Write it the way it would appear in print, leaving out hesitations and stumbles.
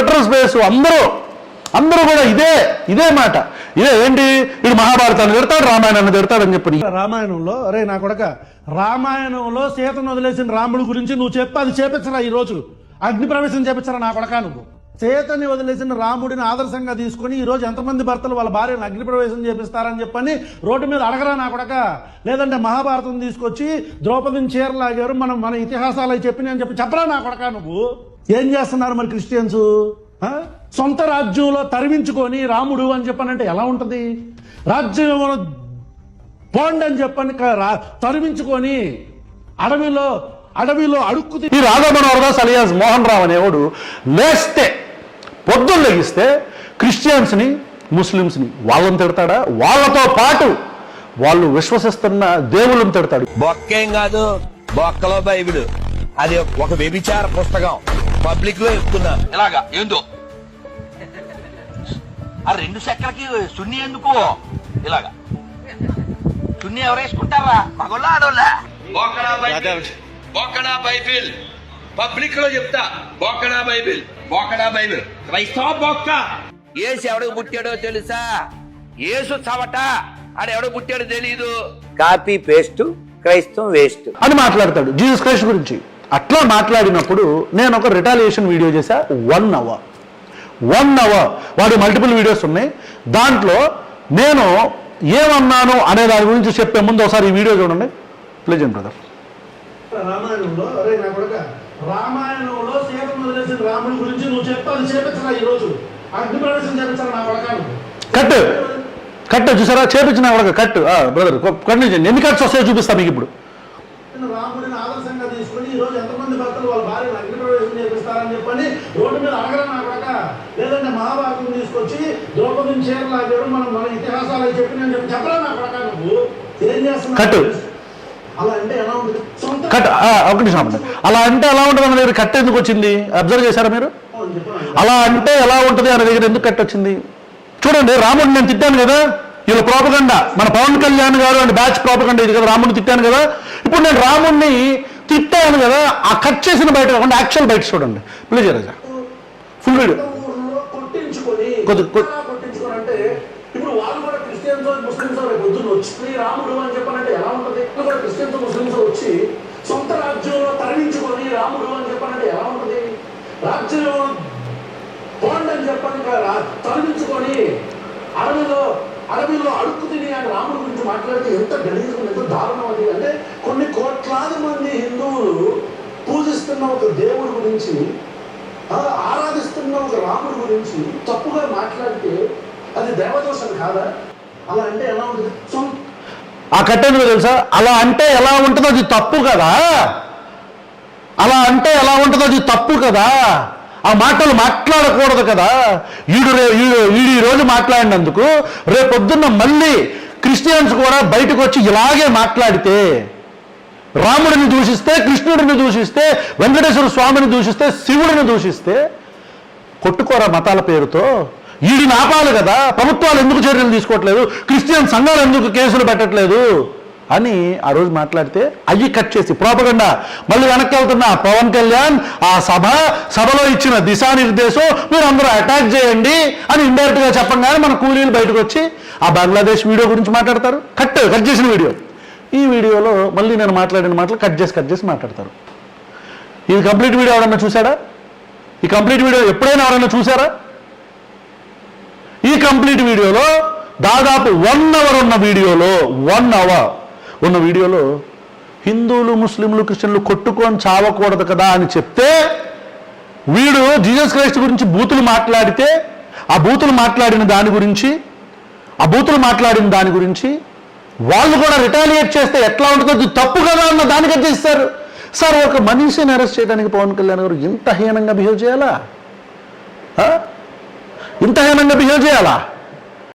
Twitter space అందరూ కూడా ఇదే మాట. ఇదే ఏంటి, ఇది మహాభారతాన్ని తిడతాడు, రామాయణాన్ని తిడతాడు అని చెప్పి. రామాయణంలో అరే నా కొడక, రామాయణంలో సీతను వదిలేసిన రాముడి గురించి నువ్వు చెప్పి అది చేపించరా, ఈ రోజు అగ్ని ప్రవేశం చేపించరా నా కొడక. నువ్వు సీతని వదిలేసిన రాముడిని ఆదర్శంగా తీసుకుని ఈ రోజు ఎంతమంది భర్తలు వాళ్ళ భార్యను అగ్ని ప్రవేశం చేపిస్తారని చెప్పని రోడ్డు మీద అడగరా నా కొడక. లేదంటే మహాభారతం తీసుకొచ్చి ద్రౌపదిని చీరలాగారు, మన ఇతిహాసాలు చెప్పినాయి అని చెప్పరా నా కొడక. నువ్వు ఏం చేస్తున్నారు మరి క్రిస్టియన్స్? సొంత రాజ్యంలో తరిమించుకొని రాముడు అని చెప్పనంటే ఎలా ఉంటది? రాజ్యం పోండి అని చెప్పని తరిమించుకొని అడవిలో అడుక్కు ఈ రాఘవ మనోహర్ అలియాస్ మోహన్ రావు అనేవాడు లేస్తే పొద్దున్న లెగిస్తే క్రిస్టియన్స్ని ముస్లిమ్స్ని వాళ్ళని తిడతాడా, వాళ్ళతో పాటు వాళ్ళు విశ్వసిస్తున్న దేవుళ్ళని తిడతాడు. బొక్కేం కాదు, బొక్కలో బైబిల్, అది ఒక వ్యభిచార పుస్తకం, పబ్లిక్ లో చెప్తున్నా. ఇలాగా ఏందో ఆ 2 సెక్కలకి సున్ని ఎందుకు? ఇలాగా సున్ని ఎవరు వేసుకుంటారా, మగోళ్ళ ఆడోళ్ళ? బొక్కడా బైబిల్ పబ్లిక్ లో చెప్తా. బొక్కడా బైబిల్ క్రైస్తవ బొక్క. ఏసు ఎవడికి పుట్టాడో తెలుసా? ఏసు చవట, ఆడెవడో పుట్టాడో తెలీదు. కాపీ పేస్ట్, క్రైస్తవం వేస్ట్ అని మాట్లాడతాడు జీసస్ క్రైస్ట్ గురించి. అట్లా మాట్లాడినప్పుడు నేను ఒక రిటాలియేషన్ వీడియో చేశా. 1 అవర్ వాడి మల్టిపుల్ వీడియోస్ ఉన్నాయి. దాంట్లో నేను ఏమన్నాను అనే దాని గురించి చెప్పే ముందు ఒకసారి ఈ వీడియో చూడండి ప్లీజ్ బ్రదర్. రామాయణంలో అరే నా కొడక, రామాయణంలో సీతను వదిలేసిన రాముడి గురించి నువ్వు చెప్పి అది చేపించరా, ఈ రోజు అగ్ని ప్రవేశం చేపించరా నా కొడక. కట్ చూసారా, చేపించిన కట్ బ్రదర్ కంటిన్యూ. ఎన్ని కట్స్ వస్తాయో చూపిస్తా మీకు ఇప్పుడు. రాముడిని ఆదర్శంగా తీసుకుని ఈ రోజు ఎంతమంది భర్తలు వాళ్ళ భార్యను అగ్ని ప్రవేశం చేపిస్తారని చెప్పని రోడ్డు మీద అడగరా నా కొడక. లేదంటే మహాభారతం తీసుకొచ్చి ద్రౌపదిని చీరలాగారు, మన ఇతిహాసాలు చెప్పిన చెప్పరా నా కొడక. నువ్వు ఏం చేస్తున్నావు? అలా అంటే ఎలా ఉంటుంది? ఒకటి అలా అంటే ఎలా ఉంటుంది అన్న దగ్గర కట్ ఎందుకు వచ్చింది అబ్జర్వ్ చేశారా మీరు? అలా అంటే ఎలా ఉంటుంది అనే దగ్గర ఎందుకు కట్ వచ్చింది చూడండి. రాముడిని నేను తిట్టాను కదా, వీళ్ళ ప్రోపగండా, మన పవన్ కళ్యాణ్ గారు అండ్ బ్యాచ్ ప్రోపగండా ఇది కదా. రాముడిని తిట్టాను కదా, ఇప్పుడు నేను రాముడిని తిట్టాను కదా, ఆ కట్ చేసిన బయట కాకుండా యాక్చువల్ బయట చూడండి ప్లీజ్ రాజా. ఫుల్ వీడియో కొట్టించుకోనంటే ఇప్పుడు వాళ్ళు కూడా క్రిస్టియన్స్ ముస్లిమ్స్ పొద్దున్న వచ్చి రాముడు అని చెప్పనంటే ఎలా ఉంటుంది? కూడా క్రిస్టియన్స్ ముస్లిమ్స్ వచ్చి సొంత రాజ్యంలో తరలించుకొని రాముడు అని చెప్పనంటే ఎలా ఉంటుంది? రాజ్యంలో పోండి అని చెప్పని తరలించుకొని అడవిలో అడుక్కు తిని ఆయన రాముడి గురించి మాట్లాడితే ఎంత గణనీయం, ఎంత దారుణం అది. అంటే కొన్ని కోట్లాది మంది హిందువులు పూజిస్తున్న ఒక దేవుడి గురించి, ఆరాధిస్తున్న ఒక రాముడి గురించి తప్పుగా మాట్లాడితే అది దేవదోషం కాదా? అలా అంటే ఎలా ఉంటుంది? ఆ కట్టెందుకు తెలుసా? అలా అంటే ఎలా ఉంటుందో అది తప్పు కదా. తప్పు కదా. ఆ మాటలు మాట్లాడకూడదు కదా. ఈ రోజు మాట్లాడినందుకు రేపొద్దున్న మళ్ళీ క్రిస్టియన్స్ కూడా బయటకు వచ్చి ఇలాగే మాట్లాడితే, రాముడిని దూషిస్తే, కృష్ణుడిని దూషిస్తే, వెంకటేశ్వర స్వామిని దూషిస్తే, శివుడిని దూషిస్తే కొట్టుకోరా మతాల పేరుతో. వీడిని ఆపాలి కదా. ప్రభుత్వాలు ఎందుకు చర్యలు తీసుకోవట్లేదు, క్రిస్టియన్ సంఘాలు ఎందుకు కేసులు పెట్టట్లేదు అని ఆ రోజు మాట్లాడితే అయ్యి కట్ చేసి ప్రోపగండా. మళ్ళీ వెనక్కి వెళ్తున్న పవన్ కళ్యాణ్ ఆ సభలో ఇచ్చిన దిశానిర్దేశం మీరు అందరూ అటాక్ చేయండి అని ఇండైరెక్ట్ గా చెప్పంగానే మన కూలీలు బయటకు వచ్చి ఆ బంగ్లాదేశ్ వీడియో గురించి మాట్లాడతారు. కట్ చేసిన వీడియో. ఈ వీడియోలో మళ్ళీ నేను మాట్లాడిన మాటలు కట్ చేసి మాట్లాడతారు. ఇది కంప్లీట్ వీడియో ఎవరన్నా చూసారా? ఈ కంప్లీట్ వీడియో ఎప్పుడైనా ఎవరన్నా చూసారా? ఈ కంప్లీట్ వీడియోలో దాదాపు 1 అవర్ ఉన్న వీడియోలో హిందువులు, ముస్లింలు, క్రిస్టియన్లు కొట్టుకొని చావకూడదు కదా అని చెప్తే, వీడు జీసస్ క్రైస్ట్ గురించి బూతులు మాట్లాడితే ఆ బూతులు మాట్లాడిన దాని గురించి వాళ్ళు కూడా రిటాలియేట్ చేస్తే ఎట్లా ఉంటుందో తప్పు కదా అన్న దానికి చేస్తారు. సార్ ఒక మనిషిని అరెస్ట్ చేయడానికి పవన్ కళ్యాణ్ గారు ఇంత హీనంగా బిహేవ్ చేయాలా?